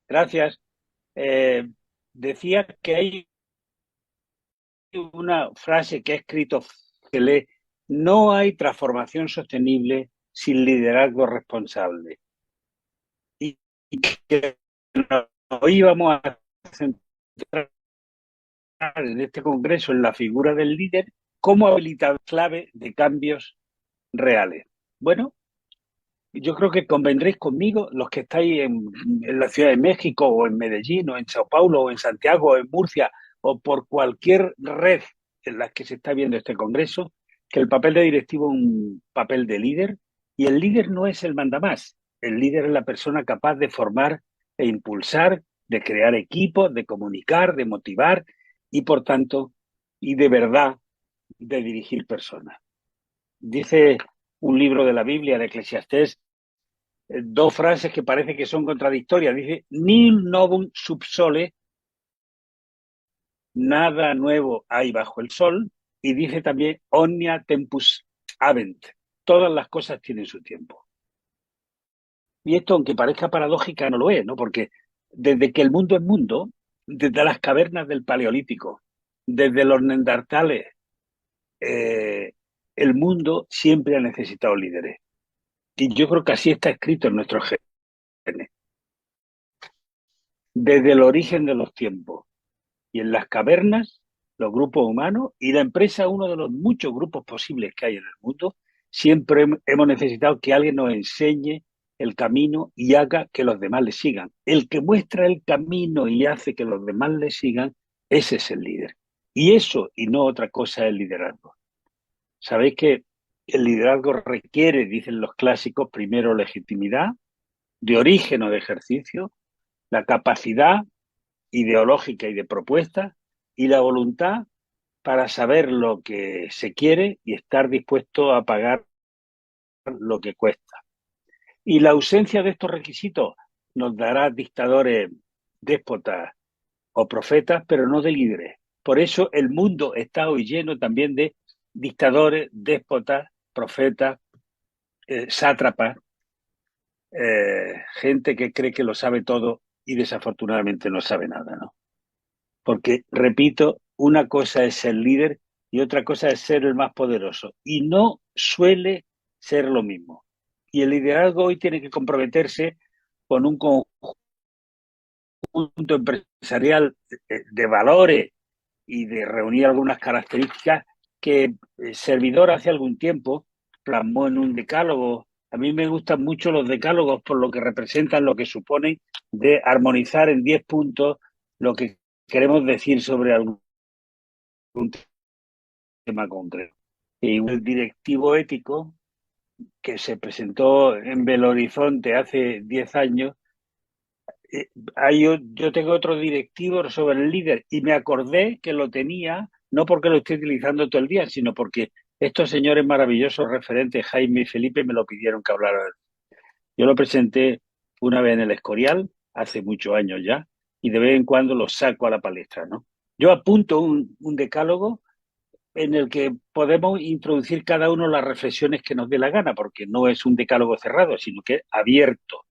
Gracias. Eh, Decía que hay una frase que he escrito que lee: no hay transformación sostenible sin liderazgo responsable. Y que hoy vamos a centrar en este congreso en la figura del líder como habilitador clave de cambios reales. Bueno, yo creo que convendréis conmigo, los que estáis en la Ciudad de México o en Medellín o en Sao Paulo o en Santiago o en Murcia o por cualquier red en la que se está viendo este congreso, que el papel de directivo es un papel de líder y el líder no es el mandamás. El líder es la persona capaz de formar e impulsar, de crear equipos, de comunicar, de motivar y, por tanto, y de verdad, de dirigir personas. Dice un libro de la Biblia, de Eclesiastés, dos frases que parece que son contradictorias. Dice: nil novum sub sole, nada nuevo hay bajo el sol. Y dice también: omnia tempus habent, todas las cosas tienen su tiempo. Y esto, aunque parezca paradójica, no lo es, ¿no? Porque desde que el mundo es mundo, desde las cavernas del Paleolítico, desde los neandertales, eh, el mundo siempre ha necesitado líderes. Y yo creo que así está escrito en nuestros genes, desde el origen de los tiempos. Y en las cavernas, los grupos humanos y la empresa, uno de los muchos grupos posibles que hay en el mundo, siempre hemos necesitado que alguien nos enseñe el camino y haga que los demás le sigan. El que muestra el camino y hace que los demás le sigan, ese es el líder. Y eso, y no otra cosa, es el liderazgo. Sabéis que el liderazgo requiere, dicen los clásicos, primero legitimidad, de origen o de ejercicio, la capacidad ideológica y de propuesta, y la voluntad para saber lo que se quiere y estar dispuesto a pagar lo que cuesta. Y la ausencia de estos requisitos nos dará dictadores, déspotas o profetas, pero no de líderes. Por eso el mundo está hoy lleno también de dictadores, déspotas, profetas, sátrapas, gente que cree que lo sabe todo y desafortunadamente no sabe nada, ¿no? Porque, repito, una cosa es ser líder y otra cosa es ser el más poderoso. Y no suele ser lo mismo. Y el liderazgo hoy tiene que comprometerse con un conjunto empresarial de valores y de reunir algunas características que el servidor hace algún tiempo plasmó en un decálogo. A mí me gustan mucho los decálogos por lo que representan, lo que suponen de armonizar en 10 puntos lo que queremos decir sobre algún tema concreto. Y el directivo ético que se presentó en Belo Horizonte hace 10 años, yo tengo otro directivo sobre el líder y me acordé que lo tenía, no porque lo estoy utilizando todo el día, sino porque estos señores maravillosos referentes, Jaime y Felipe, me lo pidieron que hablara. Yo lo presenté una vez en el Escorial, hace muchos años ya, y de vez en cuando lo saco a la palestra, ¿no? Yo apunto un decálogo en el que podemos introducir cada uno las reflexiones que nos dé la gana, porque no es un decálogo cerrado, sino que es abierto.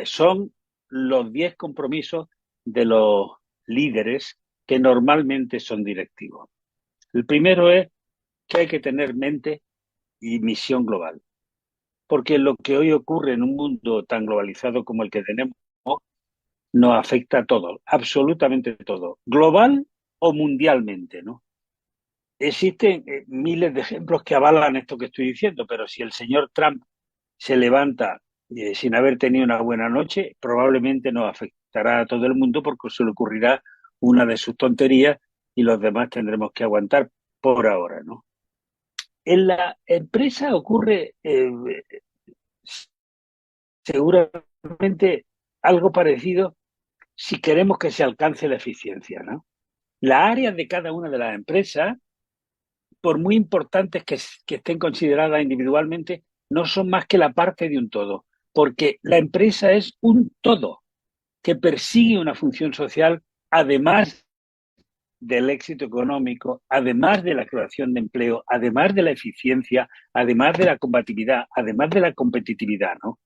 Son los 10 compromisos de los líderes que normalmente son directivos. El primero es que hay que tener mente y misión global, porque lo que hoy ocurre en un mundo tan globalizado como el que tenemos nos afecta a todo, absolutamente todo, global o mundialmente, ¿no? Existen miles de ejemplos que avalan esto que estoy diciendo, pero si el señor Trump se levanta sin haber tenido una buena noche, probablemente nos afectará a todo el mundo porque se le ocurrirá una de sus tonterías y los demás tendremos que aguantar por ahora, ¿no? En la empresa ocurre seguramente algo parecido si queremos que se alcance la eficiencia, ¿no? Las áreas de cada una de las empresas, por muy importantes que estén consideradas individualmente, no son más que la parte de un todo, porque la empresa es un todo que persigue una función social, además del éxito económico, además de la creación de empleo, además de la eficiencia, además de la combatividad, además de la competitividad, ¿no?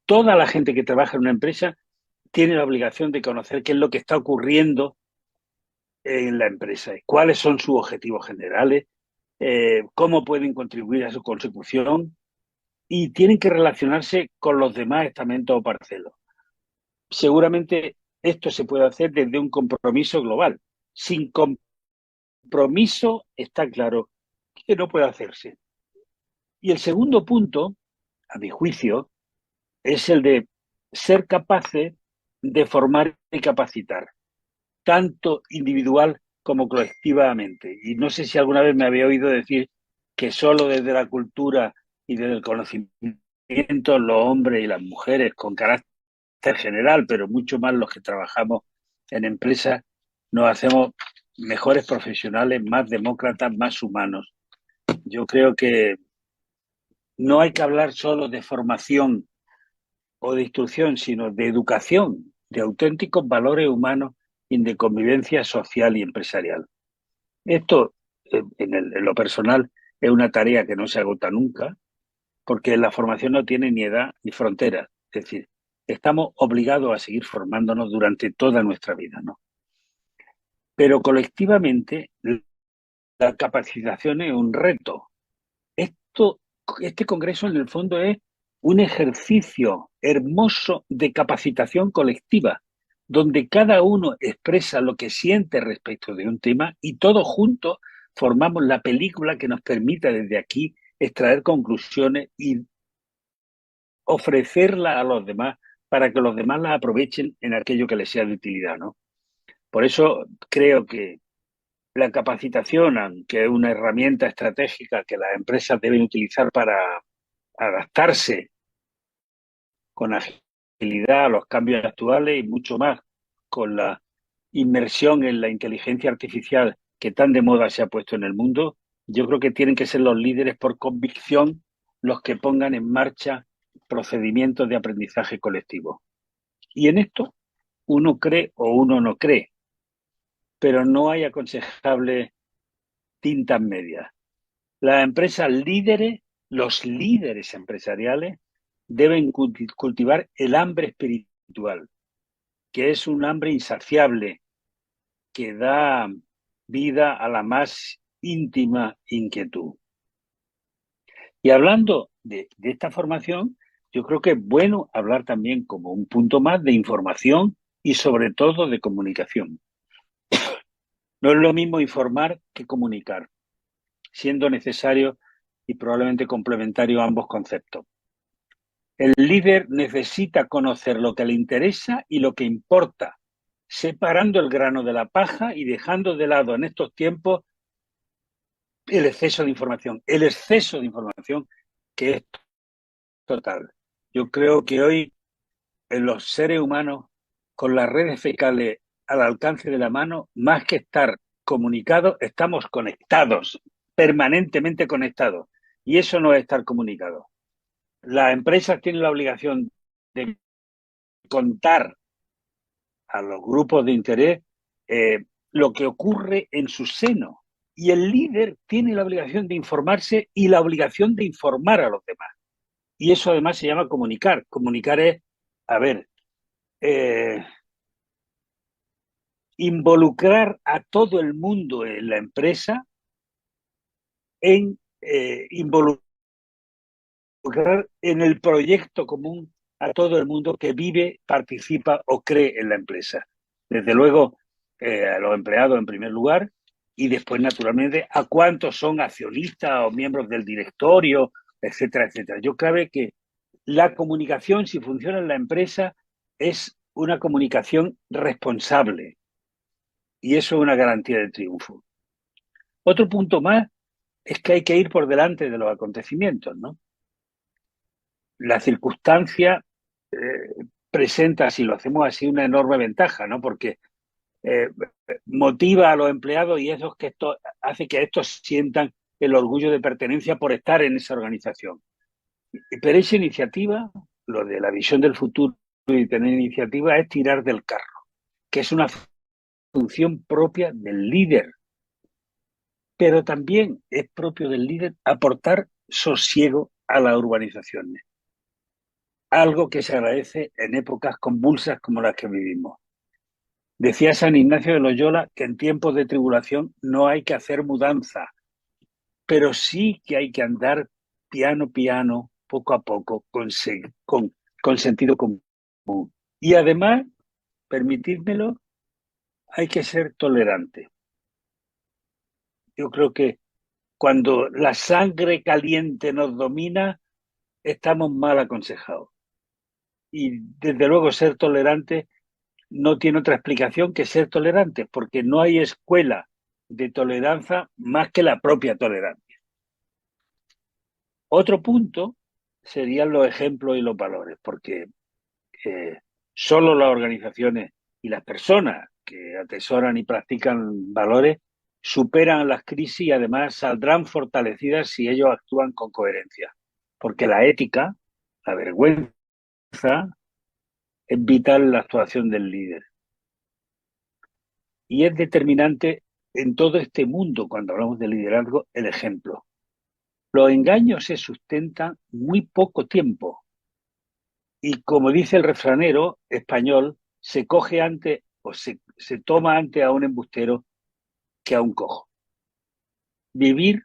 Toda la gente que trabaja en una empresa tiene la obligación de conocer qué es lo que está ocurriendo en la empresa, cuáles son sus objetivos generales, cómo pueden contribuir a su consecución y tienen que relacionarse con los demás estamentos o parcelos. Seguramente esto se puede hacer desde un compromiso global. Sin compromiso está claro que no puede hacerse. Y el segundo punto, a mi juicio, es el de ser capaces de formar y capacitar, tanto individual como colectivamente. Y no sé si alguna vez me había oído decir que solo desde la cultura y desde el conocimiento los hombres y las mujeres con carácter general, pero mucho más los que trabajamos en empresas, nos hacemos mejores profesionales, más demócratas, más humanos. Yo creo que no hay que hablar solo de formación o de instrucción, sino de educación, de auténticos valores humanos y de convivencia social y empresarial. Esto, en lo personal, es una tarea que no se agota nunca, porque la formación no tiene ni edad ni fronteras. Es decir, estamos obligados a seguir formándonos durante toda nuestra vida, ¿no? Pero colectivamente, la capacitación es un reto. Esto, este congreso, en el fondo, es un ejercicio hermoso de capacitación colectiva, donde cada uno expresa lo que siente respecto de un tema y todos juntos formamos la película que nos permita desde aquí extraer conclusiones y ofrecerla a los demás para que los demás la aprovechen en aquello que les sea de utilidad, ¿no? Por eso creo que la capacitación, aunque es una herramienta estratégica que las empresas deben utilizar para adaptarse con agilidad a los cambios actuales y mucho más con la inmersión en la inteligencia artificial que tan de moda se ha puesto en el mundo, yo creo que tienen que ser los líderes por convicción los que pongan en marcha procedimientos de aprendizaje colectivo. Y en esto uno cree o uno no cree, pero no hay aconsejables tintas medias. Las empresas líderes, los líderes empresariales, deben cultivar el hambre espiritual, que es un hambre insaciable, que da vida a la más íntima inquietud. Y hablando de esta formación, yo creo que es bueno hablar también como un punto más de información y sobre todo de comunicación. No es lo mismo informar que comunicar, siendo necesario y probablemente complementario ambos conceptos. El líder necesita conocer lo que le interesa y lo que importa, separando el grano de la paja y dejando de lado en estos tiempos el exceso de información. El exceso de información que es total. Yo creo que hoy en los seres humanos, con las redes fecales al alcance de la mano, más que estar comunicados, estamos conectados, permanentemente conectados. Y eso no es estar comunicados. Las empresas tienen la obligación de contar a los grupos de interés lo que ocurre en su seno. Y el líder tiene la obligación de informarse y la obligación de informar a los demás. Y eso además se llama comunicar. Comunicar es, a ver, eh, involucrar a todo el mundo en la empresa en involucrar en el proyecto común a todo el mundo que vive, participa o cree en la empresa. Desde luego, a los empleados en primer lugar y después, naturalmente, a cuántos son accionistas o miembros del directorio, etcétera, etcétera. Yo creo que la comunicación, si funciona en la empresa, es una comunicación responsable y eso es una garantía de triunfo. Otro punto más es que hay que ir por delante de los acontecimientos, ¿no? La circunstancia presenta, si lo hacemos así, una enorme ventaja, ¿no? Porque eh, motiva a los empleados y eso es que esto hace que estos sientan el orgullo de pertenencia por estar en esa organización. Pero esa iniciativa, lo de la visión del futuro y tener iniciativa, es tirar del carro, que es una función propia del líder, pero también es propio del líder aportar sosiego a las urbanizaciones. algo que se agradece en épocas convulsas como las que vivimos. Decía San Ignacio de Loyola que en tiempos de tribulación no hay que hacer mudanza, pero sí que hay que andar piano piano, poco a poco, con sentido común. Y además, permitidmelo, hay que ser tolerante. Yo creo que cuando la sangre caliente nos domina, estamos mal aconsejados. Y desde luego ser tolerante no tiene otra explicación que ser tolerante, porque no hay escuela de tolerancia más que la propia tolerancia. Otro punto serían los ejemplos y los valores, porque solo las organizaciones y las personas que atesoran y practican valores superan las crisis y además saldrán fortalecidas si ellos actúan con coherencia. Porque la ética, la vergüenza, es vital en la actuación del líder. Y es determinante en todo este mundo, cuando hablamos de liderazgo, el ejemplo. Los engaños se sustentan muy poco tiempo. Y como dice el refranero español, se coge antes o se toma antes a un embustero que a un cojo. Vivir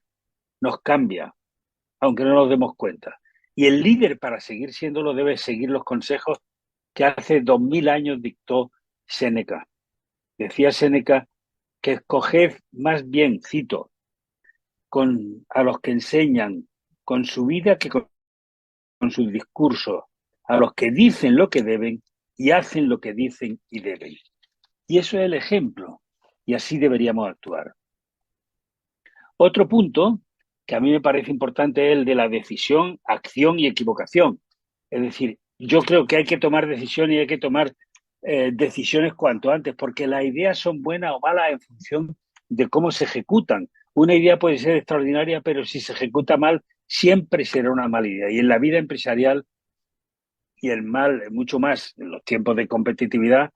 nos cambia, aunque no nos demos cuenta. Y el líder, para seguir siéndolo, debe seguir los consejos que hace 2000 años dictó Séneca. Decía Séneca que escoged más bien, cito, a los que enseñan con su vida que con sus discursos, a los que dicen lo que deben y hacen lo que dicen y deben. Y eso es el ejemplo, y así deberíamos actuar. Otro punto que a mí me parece importante es el de la decisión, acción y equivocación. Es decir, yo creo que hay que tomar decisiones y hay que tomar decisiones cuanto antes, porque las ideas son buenas o malas en función de cómo se ejecutan. Una idea puede ser extraordinaria, pero si se ejecuta mal, siempre será una mala idea. Y en la vida empresarial y el mal, mucho más en los tiempos de competitividad,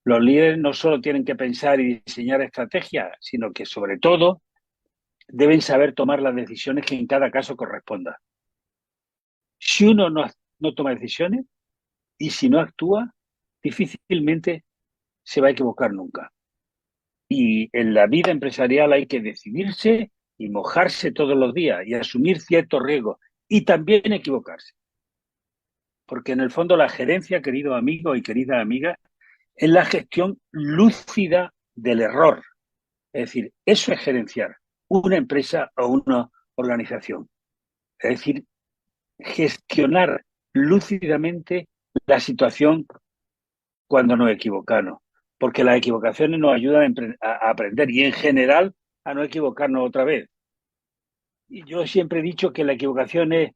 los líderes no solo tienen que pensar y diseñar estrategias, sino que sobre todo deben saber tomar las decisiones que en cada caso corresponda. Si uno no toma decisiones y si no actúa, difícilmente se va a equivocar nunca. Y en la vida empresarial hay que decidirse y mojarse todos los días y asumir ciertos riesgos y también equivocarse. Porque en el fondo la gerencia, queridos amigos y queridas amigas, es la gestión lúcida del error. Es decir, eso es gerenciar una empresa o una organización. Es decir, gestionar lúcidamente la situación cuando nos equivocamos, porque las equivocaciones nos ayudan a aprender y en general a no equivocarnos otra vez. Y yo siempre he dicho que la equivocación es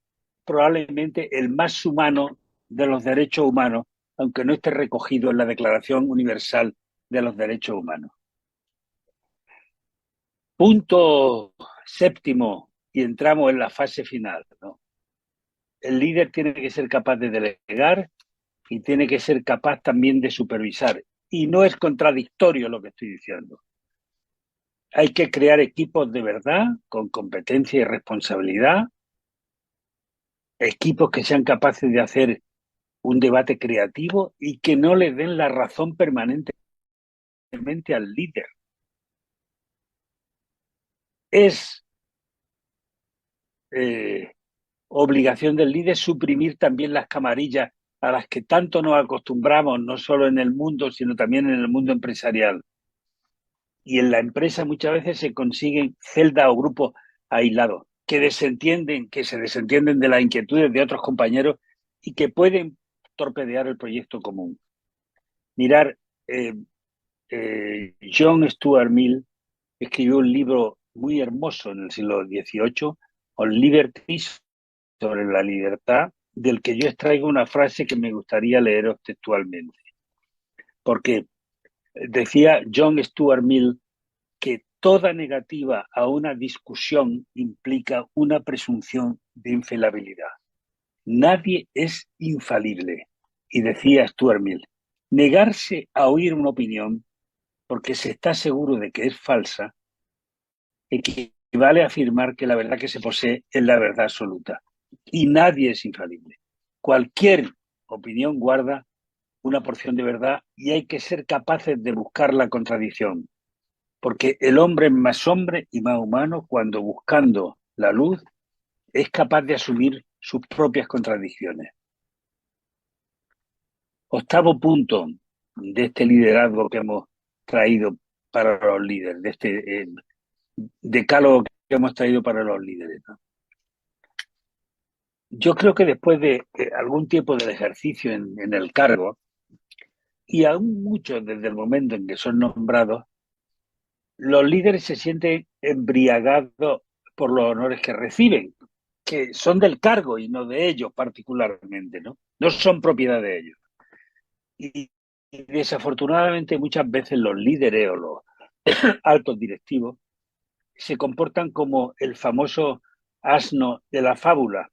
probablemente el más humano de los derechos humanos, aunque no esté recogido en la Declaración Universal de los Derechos Humanos. Punto séptimo, y entramos en la fase final, ¿no? El líder tiene que ser capaz de delegar y tiene que ser capaz también de supervisar. Y no es contradictorio lo que estoy diciendo. Hay que crear equipos de verdad, con competencia y responsabilidad, equipos que sean capaces de hacer un debate creativo y que no le den la razón permanentemente al líder. Es obligación del líder suprimir también las camarillas a las que tanto nos acostumbramos, no solo en el mundo, sino también en el mundo empresarial. Y en la empresa muchas veces se consiguen celdas o grupos aislados que se desentienden de las inquietudes de otros compañeros y que pueden torpedear el proyecto común. Mirar, John Stuart Mill escribió un libro muy hermoso en el siglo XVIII, On Liberty, sobre la libertad, del que yo extraigo una frase que me gustaría leeros textualmente. Porque decía John Stuart Mill que toda negativa a una discusión implica una presunción de infalibilidad. Nadie es infalible. Y decía Stuart Mill, negarse a oír una opinión porque se está seguro de que es falsa equivale a afirmar que la verdad que se posee es la verdad absoluta. Y nadie es infalible. Cualquier opinión guarda una porción de verdad y hay que ser capaces de buscar la contradicción, porque el hombre es más hombre y más humano cuando buscando la luz es capaz de asumir sus propias contradicciones. Octavo punto de este liderazgo que hemos traído para los líderes, de este decálogo que hemos traído para los líderes, ¿no? Yo creo que después de algún tiempo del ejercicio en el cargo, y aún muchos desde el momento en que son nombrados, los líderes se sienten embriagados por los honores que reciben, que son del cargo y no de ellos particularmente, ¿no? No son propiedad de ellos. Y desafortunadamente muchas veces los líderes o los altos directivos se comportan como el famoso asno de la fábula,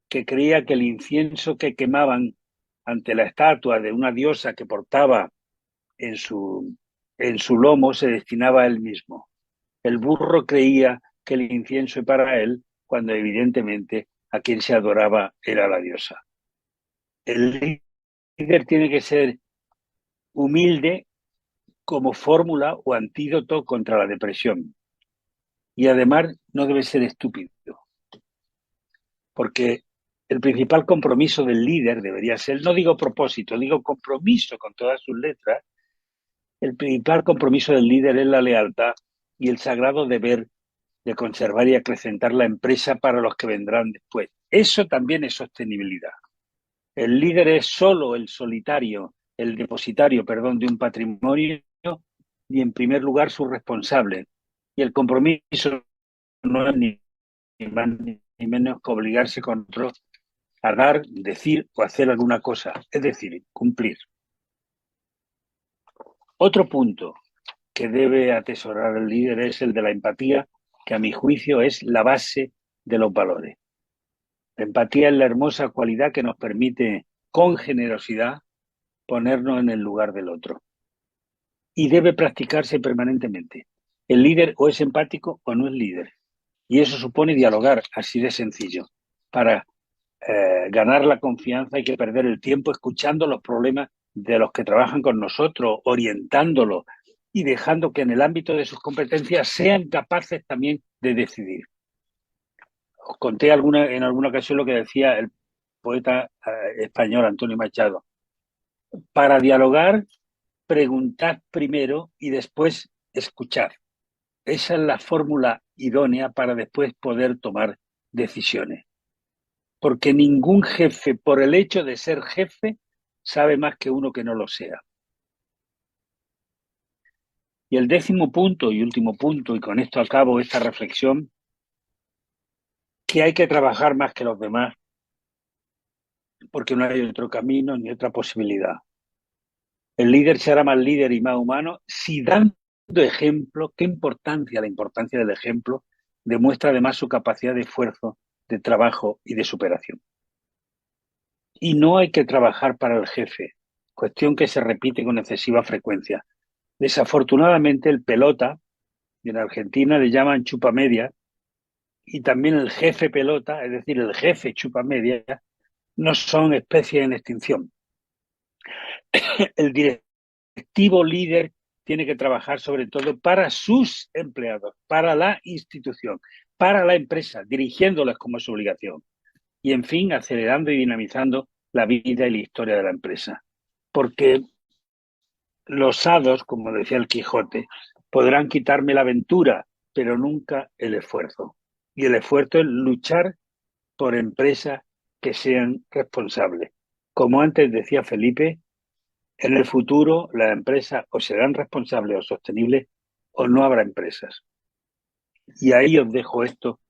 que creía que el incienso que quemaban ante la estatua de una diosa que portaba en su lomo se destinaba a él mismo. El burro creía que el incienso era para él, cuando evidentemente a quien se adoraba era la diosa. El líder tiene que ser humilde como fórmula o antídoto contra la depresión. Y además no debe ser estúpido, porque el principal compromiso del líder debería ser, no digo propósito, digo compromiso con todas sus letras, el principal compromiso del líder es la lealtad y el sagrado deber de conservar y acrecentar la empresa para los que vendrán después. Eso también es sostenibilidad. El líder es solo el solitario, el depositario, perdón, de un patrimonio y en primer lugar su responsable. Y el compromiso no es ni más ni menos que obligarse con otros a dar, decir o hacer alguna cosa, es decir, cumplir. Otro punto que debe atesorar el líder es el de la empatía, que a mi juicio es la base de los valores. La empatía es la hermosa cualidad que nos permite, con generosidad, ponernos en el lugar del otro. Y debe practicarse permanentemente. El líder o es empático o no es líder. Y eso supone dialogar, así de sencillo. Para ganar la confianza hay que perder el tiempo escuchando los problemas de los que trabajan con nosotros, orientándolos y dejando que en el ámbito de sus competencias sean capaces también de decidir. Os conté en alguna ocasión lo que decía el poeta español Antonio Machado. Para dialogar, preguntad primero y después escuchad. Esa es la fórmula idónea para después poder tomar decisiones. Porque ningún jefe, por el hecho de ser jefe, sabe más que uno que no lo sea. Y el 10º punto y último punto, y con esto acabo esta reflexión, que hay que trabajar más que los demás, porque no hay otro camino ni otra posibilidad. El líder será más líder y más humano si dando ejemplo, la importancia del ejemplo, demuestra además su capacidad de esfuerzo, de trabajo y de superación. Y no hay que trabajar para el jefe, cuestión que se repite con excesiva frecuencia. Desafortunadamente el pelota, en Argentina le llaman chupamedia, y también el jefe pelota, es decir, el jefe chupamedia, no son especies en extinción. El directivo líder tiene que trabajar sobre todo para sus empleados, para la institución, para la empresa, dirigiéndolas como es su obligación. Y, en fin, acelerando y dinamizando la vida y la historia de la empresa. Porque los hados, como decía el Quijote, podrán quitarme la aventura, pero nunca el esfuerzo. Y el esfuerzo es luchar por empresas que sean responsables. Como antes decía Felipe, en el futuro las empresas o serán responsables o sostenibles o no habrá empresas. Y ahí os dejo esto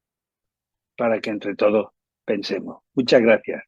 para que entre todos pensemos. Muchas gracias.